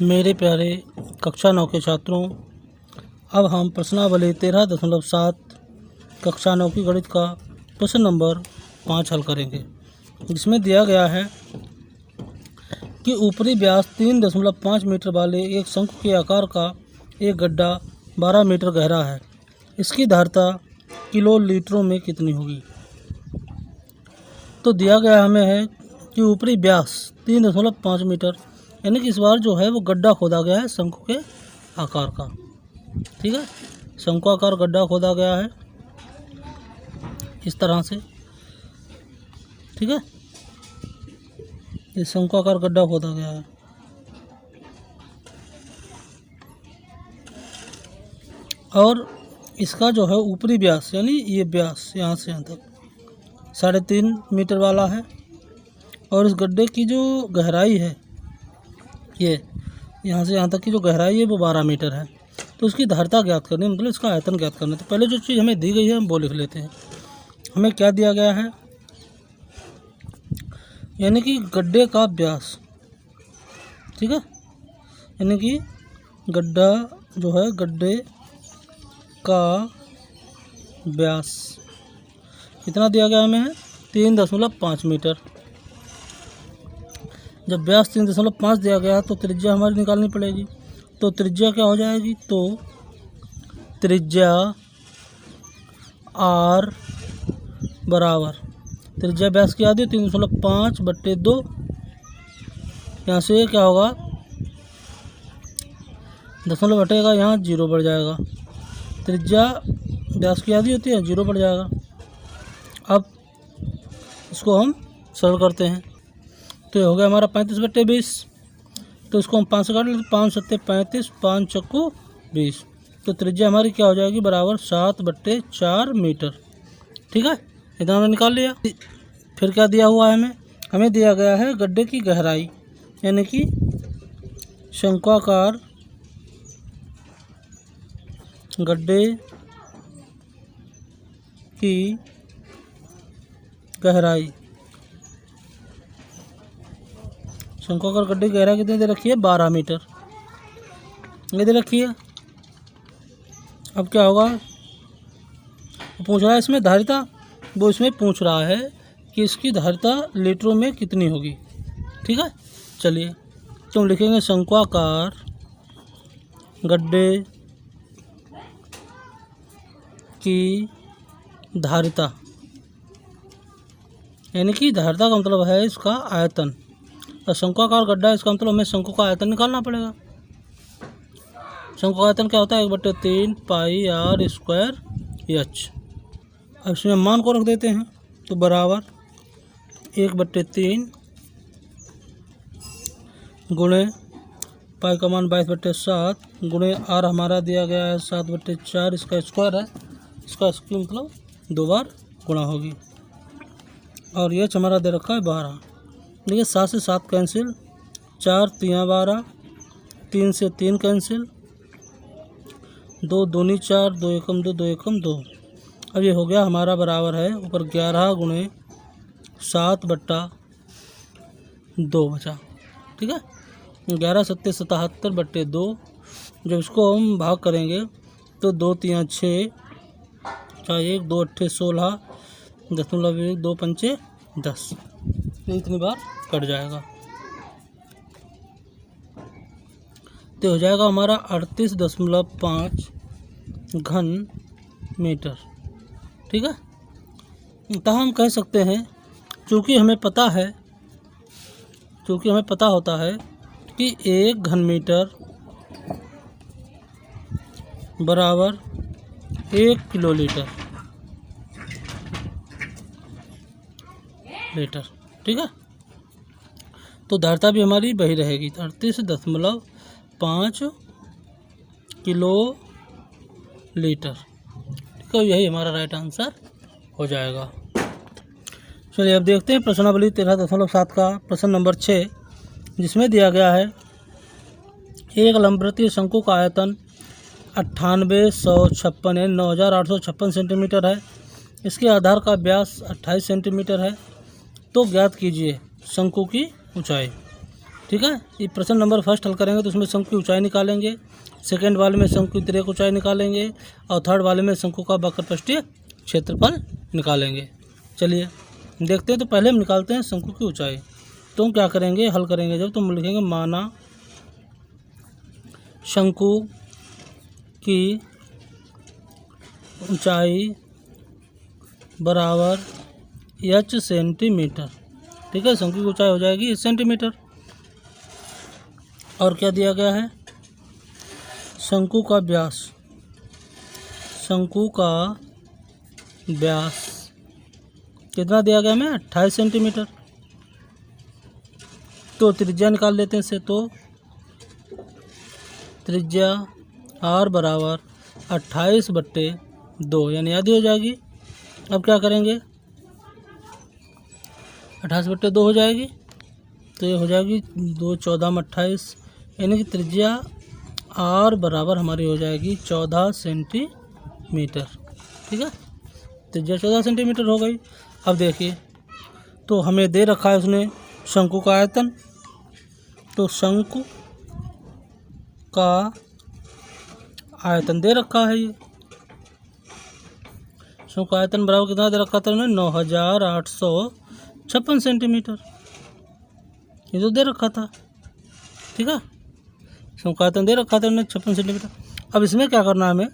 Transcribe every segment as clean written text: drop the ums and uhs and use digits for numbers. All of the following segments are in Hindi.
मेरे प्यारे कक्षा 9 के छात्रों, अब हम प्रश्नावली 13.7 कक्षा 9 की गणित का प्रश्न नंबर 5 हल करेंगे, जिसमें दिया गया है कि ऊपरी व्यास 3.5 मीटर वाले एक शंकु के आकार का एक गड्ढा 12 मीटर गहरा है। इसकी धारिता किलो लीटरों में कितनी होगी। तो दिया गया हमें है कि ऊपरी व्यास 3.5 मीटर, यानी कि इस बार जो है वो गड्ढा खोदा गया है शंकु के आकार का। ठीक है, शंकु आकार गड्ढा खोदा गया है इस तरह से। ठीक है, ये शंकु आकार गड्ढा खोदा गया है। और इसका जो है ऊपरी व्यास, यानी ये व्यास यहाँ से यहाँ तक 3.5 मीटर वाला है। और इस गड्ढे की जो गहराई है, ये यहाँ से यहाँ तक की जो गहराई है वो 12 मीटर है। तो उसकी धारिता ज्ञात करनी, मतलब इसका आयतन ज्ञात करना। तो पहले जो चीज़ हमें दी गई है हम वो लिख लेते हैं। हमें क्या दिया गया है, यानी कि गड्ढे का व्यास। ठीक है, यानी कि गड्ढा जो है, गड्ढे का व्यास कितना दिया गया हमें है, 3.5 मीटर। जब व्यास 3.5 दिया गया तो त्रिज्या हमारी निकालनी पड़ेगी। तो त्रिज्या क्या हो जाएगी, तो त्रिज्या r बराबर त्रिज्या व्यास की आधी 3.5/2। यहाँ से क्या होगा, दशमलव हटेगा, यहाँ 0 बढ़ जाएगा। त्रिज्या व्यास की आधी होती है, 0 बढ़ जाएगा। अब इसको हम सरल करते हैं तो ये हो गया हमारा 35/20। तो इसको हम 5 से काट लेते, 5 7 35, 5 चक्कू 20। तो त्रिज्या हमारी क्या हो जाएगी, बराबर 7/4 मीटर। ठीक है, इतना हमने निकाल लिया। फिर क्या दिया हुआ है हमें, हमें दिया गया है गड्ढे की गहराई, यानी कि शंक्वाकार गड्ढे की गहराई। शंक्वाकार गड्ढे की गहराई कितनी दे रखी है, 12 मीटर ये दे रखी है। अब क्या होगा, पूछ रहा है इसमें धारिता, वो इसमें पूछ रहा है कि इसकी धारिता लीटरों में कितनी होगी। ठीक है, चलिए तो हम लिखेंगे शंक्वाकार गड्ढे की धारिता, यानी कि धारिता का मतलब है इसका आयतन। और शंक्वाकार गड्ढा, इसका मतलब हमें शंकु का आयतन निकालना पड़ेगा। शंकु का आयतन क्या होता है, 1/3 पाई r स्क्वायर h। अब इसमें मान को रख देते हैं, तो बराबर 1/3 गुणे पाई का मान 22/7 गुणे r हमारा दिया गया है 7/4, इसका स्क्वायर है, इसका स्क्वायर मतलब 2 बार गुणा होगी। और h हमारा दे रखा है 12। देखिए 7 से 7 कैंसिल, 4 3 12, 3 से 3 कैंसिल, 2 दूनी 4, 2 एकम 2, 2 एकम 2। अब ये हो गया हमारा बराबर है ऊपर 11 गुणे 7/2 बचा। ठीक है, 11 7 77/2। जब इसको हम भाग करेंगे तो 2 3 6, 1 2 8 16, 0.1 2 5 10, इतनी बार कट जाएगा। तो हो जाएगा हमारा 38.5 घन मीटर। ठीक है, तो हम कह सकते हैं, चूँकि हमें पता होता है कि 1 घन मीटर बराबर 1 किलोलीटर। ठीक है, तो धारिता भी हमारी वही रहेगी, 38.5 किलो लीटर। ठीक है, यही हमारा राइट आंसर हो जाएगा। चलिए अब देखते हैं प्रश्नावली 13.7 का प्रश्न नंबर 6, जिसमें दिया गया है एक लंबवृत्तीय शंकु का आयतन 9856 यानी 9856 सेंटीमीटर है। इसके आधार का व्यास 28 सेंटीमीटर है। तो ज्ञात कीजिए शंकु की ऊंचाई। ठीक है। ये प्रश्न नंबर फर्स्ट हल करेंगे तो उसमें शंकु की ऊंचाई निकालेंगे, सेकेंड वाले में शंकु की तिर्यक ऊंचाई निकालेंगे और थर्ड वाले में शंकु का वक्रपृष्ठीय क्षेत्रफल निकालेंगे। चलिए देखते हैं। तो पहले हम निकालते हैं शंकु की ऊंचाई। तो हम क्या करेंगे, हल करेंगे जब, तो हम लिखेंगे माना शंकु की ऊंचाई बराबर h सेंटीमीटर। ठीक है, शंकु की ऊंचाई हो जाएगी 1 सेंटीमीटर। और क्या दिया गया है, शंकु का व्यास, शंकु का व्यास कितना दिया गया हमें, 28 सेंटीमीटर। तो त्रिज्या निकाल लेते हैं इससे। तो त्रिज्या r बराबर 28/2 यानी आधी हो जाएगी। अब क्या करेंगे, 28/2 हो जाएगी। तो ये हो जाएगी 2 14 में 28, यानी कि त्रिज्या r बराबर हमारी हो जाएगी 14 सेंटीमीटर। ठीक है, त्रिज्या 14 सेंटीमीटर हो गई। अब देखिए, तो हमें दे रखा है उसने शंकु का आयतन। तो शंकु का आयतन दे रखा है, ये शंकु का आयतन बराबर कितना दे रखा था उन्होंने, 9856 सेंटीमीटर। ये तो दे रखा था। ठीक है, शंकु का आयतन दे रखा था उन्होंने 56 सेंटीमीटर। अब इसमें क्या करना है हमें,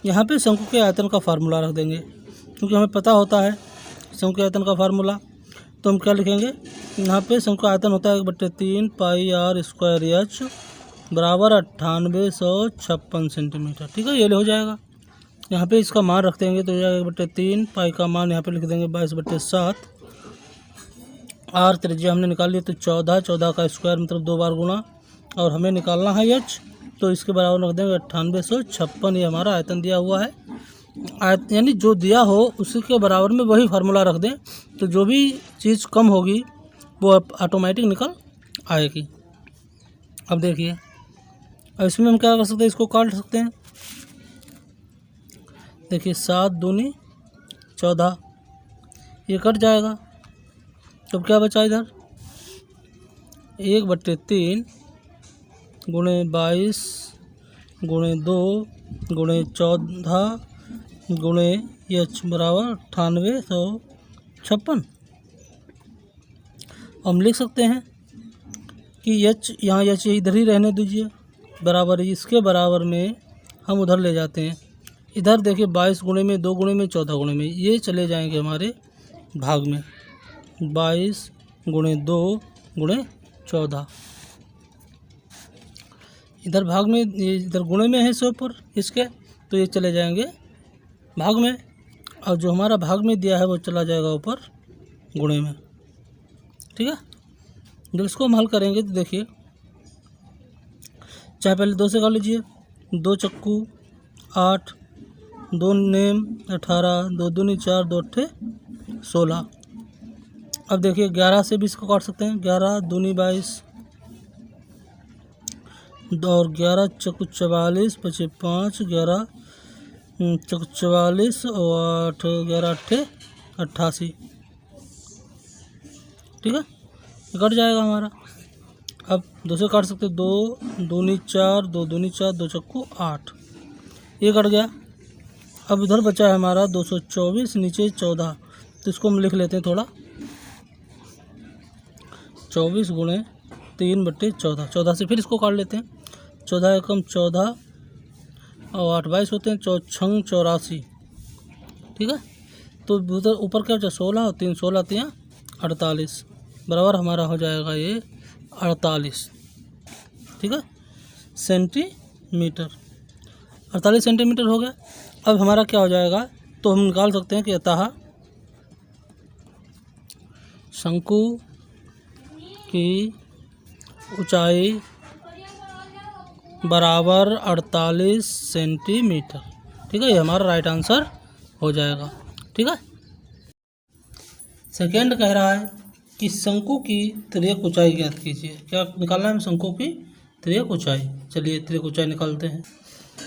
यहाँ पे शंकु के आयतन का फार्मूला रख देंगे, क्योंकि हमें पता होता है शंकु के आयतन का फार्मूला। तो हम क्या लिखेंगे, यहाँ पे शंकु का आयतन होता है 1/3 πr² h बराबर 9856 सेंटीमीटर। ठीक है, ये हो जाएगा। यहाँ पे इसका मान रख देंगे तो हो जाएगा 1/3, पाई का मान यहाँ पे लिख देंगे 22/7। r त्रिज्या हमने निकाल लिया, तो 14 का स्क्वायर मतलब 2 बार गुणा, और हमें निकालना है h, तो इसके बराबर रख देंगे 9856। ये हमारा आयतन दिया हुआ है। यानी जो दिया हो उसी के बराबर में वही फार्मूला रख दें, तो जो भी चीज़ कम होगी वो ऑटोमेटिक निकल आएगी। अब देखिए, अब इसमें हम क्या कर सकते हैं, इसको काट सकते हैं। देखिए 7 दूनी 14, ये कट जाएगा। तो क्या बचा इधर, 1/3 गुणे 22 गुणे 2 गुणे 14 गुणे h बराबर 9856। हम लिख सकते हैं कि h यहाँ h इधर ही रहने दीजिए, बराबर इसके बराबर में हम उधर ले जाते हैं। इधर देखिए 22 गुणे में 2 गुणे में 14 गुणे में, ये चले जाएंगे हमारे भाग में। 22 गुणे 2 गुणे 14 इधर भाग में, ये इधर गुणे में है 100 पर इसके, तो ये चले जाएंगे भाग में। और जो हमारा भाग में दिया है वो चला जाएगा ऊपर गुणे में। ठीक है, जब इसको हम हल करेंगे तो देखिए, चाहे पहले 2 से कर लीजिए, 2 चक्कू 8, 2 नेम 18, 2 दूनी 4, 2 अट्ठे 16। अब देखिए 11 से भी इसको काट सकते हैं, 11 दूनी 22 और 11 चक्कू 44 बचे 5, 11 चक्कू 44 और 8 11 अट्ठे 88। ठीक है, कट जाएगा हमारा। अब 2 से काट सकते, 2 दूनी 4, 2 दूनी 4, 2 चक्कू 8, ये कट गया। अब इधर बचा है हमारा 224, नीचे 14, तो इसको हम लिख लेते हैं थोड़ा, 24 गुणे 3/14, 14 से फिर इसको काट लेते हैं। 14 एकम 14 और 8 22 होते हैं, 4 छंग 84। ठीक है, तो उधर ऊपर क्या बचा, 16 और 3 16 3 48 बराबर हमारा हो जाएगा ये 48। ठीक है, सेंटीमीटर, 48 सेंटीमीटर हो गया। अब हमारा क्या हो जाएगा, तो हम निकाल सकते हैं कि अतः शंकु की ऊंचाई बराबर 48 सेंटीमीटर। ठीक है, ये हमारा राइट आंसर हो जाएगा। ठीक है, सेकेंड कह रहा है कि शंकु की तिर्यक ऊंचाई ज्ञात कीजिए। क्या निकालना है, शंकु की तिर्यक ऊंचाई। चलिए तिर्यक ऊंचाई निकालते हैं।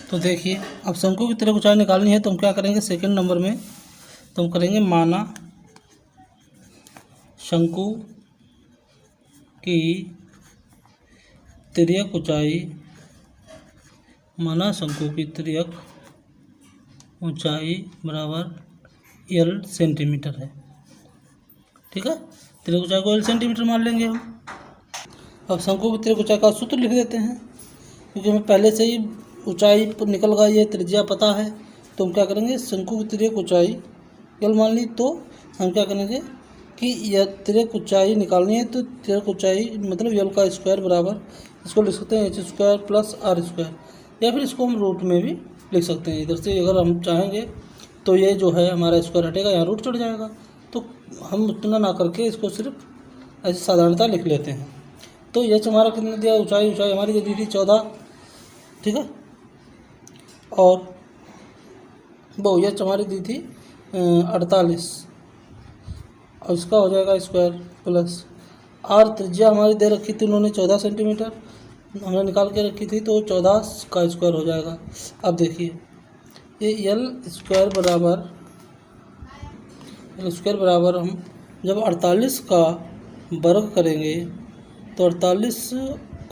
तो देखिए, अब शंकु की तिर्यक ऊंचाई निकालनी है तो हम क्या करेंगे, सेकंड नंबर में तो हम करेंगे माना शंकु की तिर्यक ऊंचाई माना शंकु की तिर्यक ऊंचाई बराबर एल सेंटीमीटर है। ठीक है, तिर्यक ऊंचाई को एल सेंटीमीटर मान लेंगे हम। अब शंकु की तिर्यक ऊंचाई का सूत्र लिख देते हैं, क्योंकि हमें पहले से ही ऊंचाई पर निकल गई है, त्रिज्या पता है, तो हम क्या करेंगे, शंकु की तिर्यक ऊंचाई एल मान ली, तो हम क्या करेंगे कि यह तिर्यक ऊंचाई निकालनी है, तो तिर्यक ऊंचाई मतलब एल का स्क्वायर बराबर, इसको लिख सकते हैं H square plus R square, या फिर इसको हम रूट में भी लिख सकते हैं। इधर से अगर हम चाहेंगे तो ये जो है हमारा स्क्वायर हटेगा, यहाँ रूट चढ़ जाएगा, तो हम उतना ना करके इसको सिर्फ ऐसी साधारणता लिख लेते हैं। तो एच हमारा कितना दिया, ऊंचाई हमारी दी थी 14, ठीक है, और वो एच हमारी दी थी 48, और इसका हो जाएगा स्क्वायर प्लस आर, त्रिज्या हमारी दे रखी थी उन्होंने 14 सेंटीमीटर, हमने निकाल के रखी थी, तो 14 का स्क्वायर हो जाएगा। अब देखिए ये एल स्क्वायर बराबर हम जब 48 का वर्ग करेंगे तो 48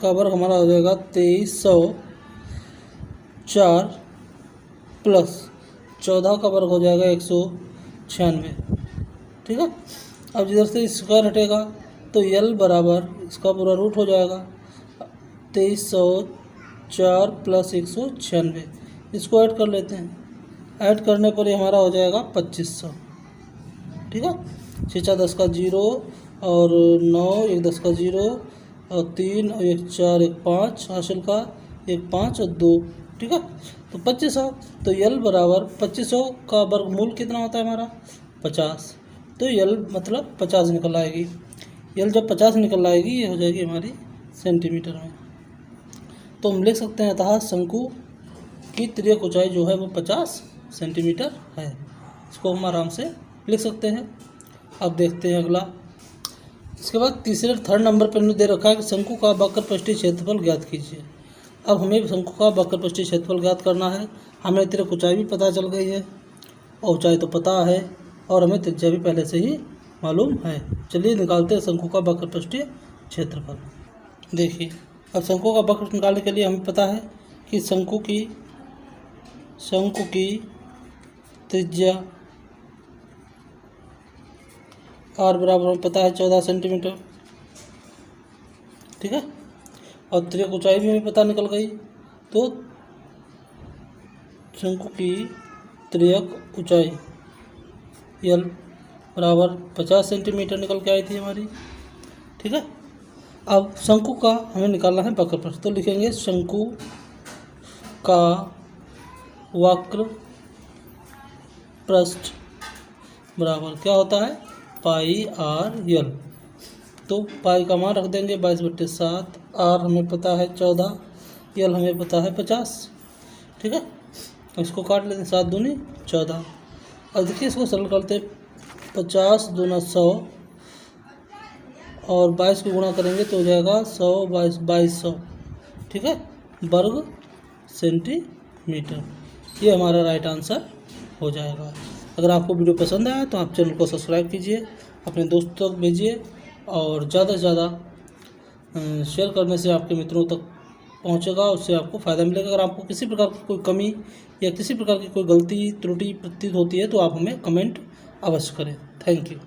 का वर्ग हमारा हो जाएगा 2304 प्लस 14 का वर्ग हो जाएगा 196। ठीक है, अब जिधर से स्क्वायर हटेगा तो एल बराबर इसका पूरा रूट हो जाएगा 2304 प्लस 196, इसको ऐड कर लेते हैं। ऐड करने पर ये हमारा हो जाएगा 2500। ठीक है, 6 10 का 0 और 9 1 10 का 0 और 3 और 1 4 1 5 हासिल का 1 5 और 2। ठीक है, तो 2500, तो एल बराबर 2500 का वर्गमूल कितना होता है हमारा 50, तो एल मतलब 50 निकल आएगी। एल जब 50 निकल आएगी ये हो जाएगी हमारी सेंटीमीटर में। तो हम लिख सकते हैं अतः शंकु की तिर्यक ऊंचाई जो है वो 50 सेंटीमीटर है, इसको हम आराम से लिख सकते हैं। अब देखते हैं अगला। इसके बाद तीसरे थर्ड नंबर पर दे रखा है कि शंकु का वक्रपृष्ठीय क्षेत्रफल ज्ञात कीजिए। अब हमें शंकु का वक्रपृष्ठीय क्षेत्रफल ज्ञात करना है। हमें तिर्यक ऊंचाई भी पता चल गई है, और ऊंचाई तो पता है, और हमें त्रिज्या भी पहले से ही मालूम है। चलिए निकालते हैं शंकु का वक्रपृष्ठीय क्षेत्रफल। देखिए, अब शंकु का वक्र निकालने के लिए हमें पता है कि शंकु की त्रिज्या आर बराबर हमें पता है 14 सेंटीमीटर। ठीक है, और तिर्यक ऊंचाई भी हमें पता निकल गई, तो शंकु की तिर्यक ऊंचाई एल बराबर 50 सेंटीमीटर निकल के आई थी हमारी। ठीक है, अब शंकु का हमें निकालना है वक्रपृष्ठ, तो लिखेंगे शंकु का वक्र पृष्ठ बराबर क्या होता है पाई आर एल। तो पाई का मान रख देंगे 22/7, आर हमें पता है 14, एल हमें पता है 50। ठीक है, इसको काट लेते हैं, 7 दूनी 14। अब देखिए इसको सरल करते, 50 दूना 100 और 22 को गुणा करेंगे तो हो जाएगा 100 2200। ठीक है, वर्ग सेंटीमीटर, ये हमारा राइट आंसर हो जाएगा। अगर आपको वीडियो पसंद आया तो आप चैनल को सब्सक्राइब कीजिए, अपने दोस्तों तक भेजिए, और ज़्यादा से ज़्यादा शेयर करने से आपके मित्रों तक पहुंचेगा, उससे आपको फ़ायदा मिलेगा। अगर आपको किसी प्रकार की कोई कमी या किसी प्रकार की कोई गलती त्रुटि प्रतीत होती है तो आप हमें कमेंट अवश्य करें। Thank you.